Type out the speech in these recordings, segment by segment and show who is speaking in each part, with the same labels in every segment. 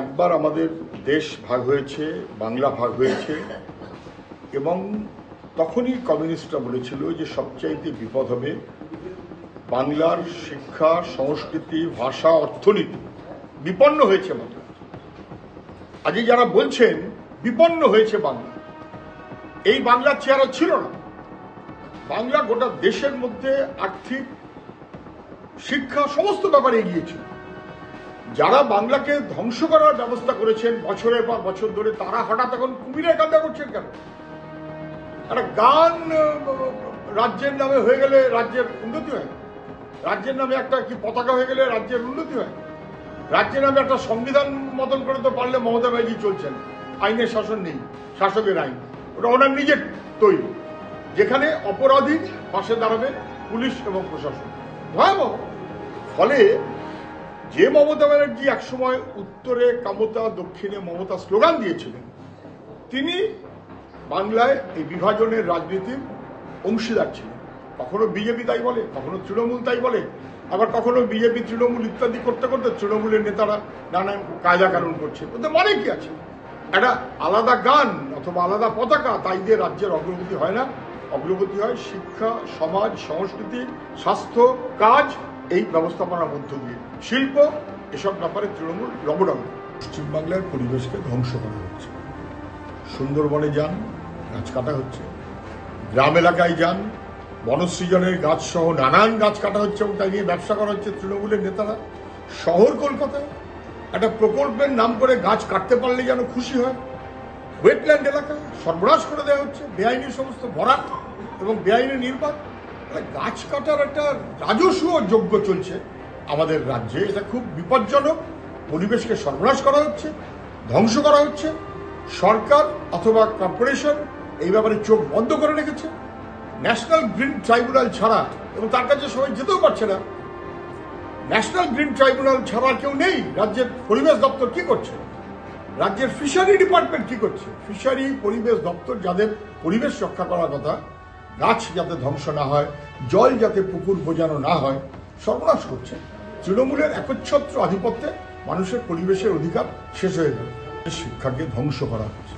Speaker 1: একবার আমাদের দেশ ভাগ হয়েছে, বাংলা ভাগ হয়েছে, এবং তখনই কমিউনিস্টরা বলেছিল যে সবচাইতে বিপদ হবে বাংলার শিক্ষা, সংস্কৃতি, ভাষা, অর্থনীতি বিপন্ন হয়েছে বাংলা। আজকে যারা বলছেন বিপন্ন হয়েছে বাংলা, এই বাংলার চেহারা ছিল না। বাংলা গোটা দেশের মধ্যে আর্থিক, শিক্ষা সমস্ত ব্যাপারে এগিয়েছিল। যারা বাংলাকে ধ্বংস করার ব্যবস্থা করেছেন বছরের পর বছর ধরে, তারা হঠাৎ এখন কুমিরের কান্দা করছেন কেন? একটা গান রাজ্যের নামে হয়ে গেলে রাজ্যের উন্নতি হয়? রাজ্যের নামে একটা কি পতাকা হয়ে গেলে রাজ্যের উন্নতি হয়? রাজ্যের নামে একটা সংবিধান মতন করে তো পারলে মমতা ব্যানার্জি চলছেন। আইনের শাসন নেই, শাসকের আইন, ওটা ওনার নিজের তৈরি, যেখানে অপরাধী পাশে দাঁড়াবে পুলিশ এবং প্রশাসন। ভয়াবহ। ফলে যে মমতা ব্যানার্জি একসময় উত্তরে কামতা, দক্ষিণে মমতা স্লোগান দিয়েছিলেন, তিনি বাংলায় এই বিভাজনের রাজনীতির অংশীদার ছিলেন। কখনো বিজেপি তাই বলে, কখনো তৃণমূল তাই বলে, আবার কখনো বিজেপি তৃণমূল ইত্যাদি করতে করতে তৃণমূলের নেতারা নানান কায়দা কানুন করছে। ওদের মানে কি আছে? একটা আলাদা গান অথবা আলাদা পতাকা তাই দিয়ে রাজ্যের অগ্রগতি হয় না। অগ্রগতি হয় শিক্ষা, সমাজ, সংস্কৃতি, স্বাস্থ্য, কাজ, এই ব্যবস্থাপনার মধ্য দিয়ে। শিল্প, এসব ব্যাপারে তৃণমূল লবডাউন। পশ্চিমবাংলার পরিবেশকে ধ্বংস করা হচ্ছে। সুন্দরবনে যান, গাছ কাটা হচ্ছে। গ্রাম এলাকায় যান, বনসৃজনের গাছ সহ নানান গাছ কাটা হচ্ছে এবং তাই নিয়ে ব্যবসা করা হচ্ছে তৃণমূলের নেতারা। শহর কলকাতায় একটা প্রকল্পের নাম করে গাছ কাটতে পারলে যেন খুশি হয়। ওয়েটল্যান্ড এলাকা সর্বনাশ করে দেওয়া হচ্ছে, বেআইনি সমস্ত ভরাট এবং বেআইনি নির্মাণ। গাছ কাটার একটা রাজস্ব যজ্ঞ চলছে আমাদের রাজ্যে। এটা খুব বিপজ্জনক। পরিবেশকে সর্বনাশ করা হচ্ছে, ধ্বংস করা হচ্ছে। সরকার অথবা কর্পোরেশন এই ব্যাপারে চোখ বন্ধ করে রেখেছে। ন্যাশনাল গ্রিন ট্রাইব্যুনাল ছাড়া, এবং তার কাছে সবাই যেতেও পারছে না, ন্যাশনাল গ্রিন ট্রাইব্যুনাল ছাড়া কেউ নেই। রাজ্যের পরিবেশ দপ্তর কি করছে? রাজ্যের ফিশারি ডিপার্টমেন্ট কি করছে? ফিশারি, পরিবেশ দপ্তর, যাদের পরিবেশ রক্ষা করার কথা, গাছ যাতে ধ্বংস না হয়, জল যাতে পুকুর বোঝানো না হয়, সর্বনাশ করছে। তৃণমূলের একচ্ছত্র আধিপত্যে মানুষের পরিবেশের অধিকার শেষ হয়ে যাবে। শিক্ষাকে ধ্বংস করা হচ্ছে।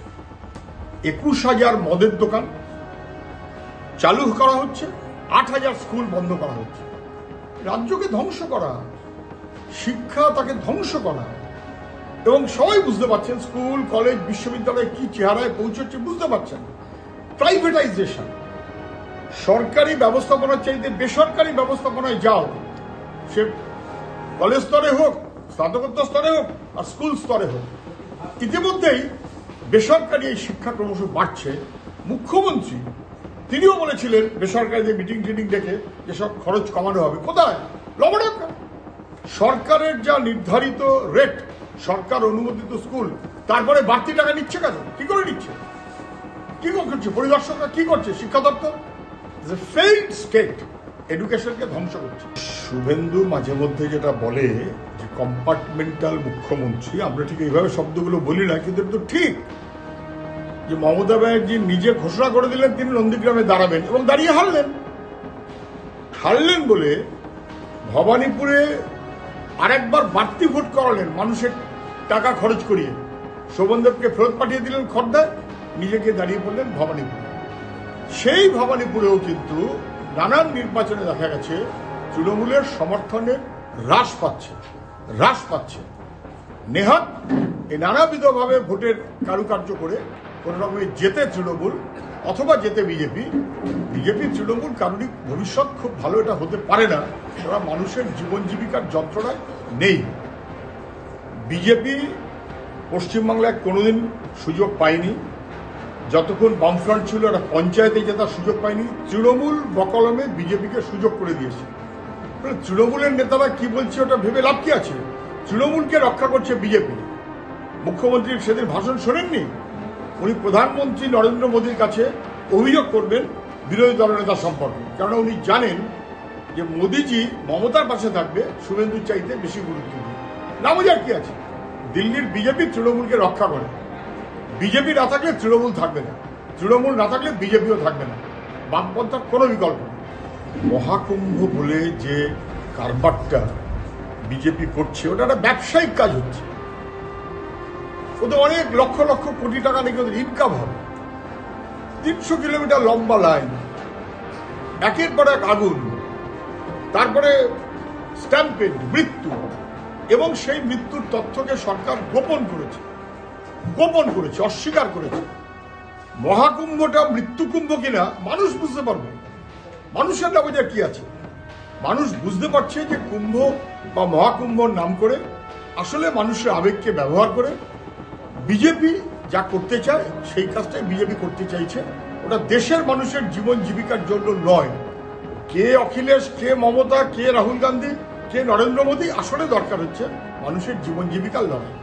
Speaker 1: 21,000 মদের দোকান চালু করা হচ্ছে, 8,000 স্কুল বন্ধ করা হচ্ছে। রাজ্যকে ধ্বংস করা, শিক্ষা তাকে ধ্বংস করা। এবং সবাই বুঝতে পারছেন স্কুল, কলেজ, বিশ্ববিদ্যালয় কি চেহারায় পৌঁছচ্ছে বুঝতে পারছেন। প্রাইভেটাইজেশন, সরকারি ব্যবস্থাপনার চাইতে বেসরকারি ব্যবস্থাপনায় যাও, সে কলেজ স্তরে হোক, স্নাতকোত্তর স্তরে হোক, আর স্কুল স্তরে হোক। ইতিমধ্যেই বেসরকারি এই শিক্ষা ক্রমশ বাড়ছে। মুখ্যমন্ত্রী তিনিও বলেছিলেন বেসরকারিদের মিটিং টিটিং দেখে যেসব খরচ কমানো হবে। কোথায়? লবণাক্ত। সরকারের যা নির্ধারিত রেট, সরকার অনুমোদিত স্কুল, তারপরে বাড়তি টাকা নিচ্ছে কেন? কি করে নিচ্ছে? কি করছে পরিদর্শকরা? কি করছে শিক্ষা দপ্তর? ফেইল্ড স্টেট এডুকেশনকে ধ্বংস করছে। শুভেন্দু মাঝে মধ্যে যেটা বলে যে কম্পার্টমেন্টাল মুখ্যমন্ত্রী, আমরা ঠিক এইভাবে শব্দগুলো বলি না, কিন্তু এটা তো ঠিক যে মমতা ব্যানার্জি নিজে ঘোষণা করে দিলেন তিনি নন্দীগ্রামে দাঁড়াবেন এবং দাঁড়িয়ে হারলেন বলে ভবানীপুরে আরেকবার বাড়তি ভোট করালেন মানুষের টাকা খরচ করিয়ে। শোভনদেবকে ফেরত পাঠিয়ে দিলেন খর্দায়, নিজেকে দাঁড়িয়ে পড়লেন ভবানীপুরে। সেই ভবানীপুরেও কিন্তু নানান নির্বাচনে দেখা গেছে তৃণমূলের সমর্থনের হ্রাস পাচ্ছে। নেহাত এই নানাবিধভাবে ভোটের কারুকার্য করে কোন রকমে যেতে তৃণমূল অথবা যেতে বিজেপি। তৃণমূল কারণই ভবিষ্যৎ খুব ভালো এটা হতে পারে না। ওরা মানুষের জীবন জীবিকার যন্ত্রণায় নেই। বিজেপি পশ্চিমবাংলায় কোনোদিন সুযোগ পায়নি। যতক্ষণ বামফ্রন্ট ছিল একটা পঞ্চায়েতে জেতার সুযোগ পায়নি। তৃণমূল বকলমে বিজেপিকে সুযোগ করে দিয়েছে। তৃণমূলের নেতারা কি বলছে ওটা ভেবে লাভ কি আছে? তৃণমূলকে রক্ষা করছে বিজেপি। মুখ্যমন্ত্রীর সেদিন ভাষণ শোনেননি? উনি প্রধানমন্ত্রী নরেন্দ্র মোদীর কাছে অভিযোগ করবেন বিরোধী দলনেতা সম্পর্কে, কারণ উনি জানেন যে মোদীজি মমতার পাশে থাকবে শুভেন্দুর চাইতে বেশি গুরুত্ব দিয়ে। না বোঝার কি আছে? দিল্লির বিজেপি তৃণমূলকে রক্ষা করে। বিজেপি না থাকলে তৃণমূল থাকবে না, তৃণমূল না থাকলে বিজেপিও থাকবে না। বামপন্থার কোনো বিকল্প নেই। মহাকুম্ভ বলে যে কারবারটা বিজেপি করছে, ওটা একটা ব্যবসায়িক কাজ হচ্ছে। ওদের অনেক লক্ষ লক্ষ কোটি টাকা নাকি ওদের ইনকাম হবে। 300 কিলোমিটার লম্বা লাইন, একের পর এক আগুন, তারপরে স্ট্যাম্পেড, মৃত্যু, এবং সেই মৃত্যুর তথ্যকে সরকার গোপন করেছে, অস্বীকার করেছে। মহাকুম্ভটা মৃত্যুকুম্ভ কিনা মানুষ বুঝতে পারবে, মানুষের না বোঝার কি আছে। মানুষ বুঝতে পারছে যে কুম্ভ বা মহাকুম্ভর নাম করে আসলে মানুষের আবেগকে ব্যবহার করে বিজেপি যা করতে চায় সেই কাজটাই বিজেপি করতে চাইছে। ওটা দেশের মানুষের জীবন জীবিকার জন্য নয়। কে অখিলেশ, কে মমতা, কে রাহুল গান্ধী, কে নরেন্দ্র মোদী, আসলে দরকার হচ্ছে মানুষের জীবন জীবিকার লড়াই।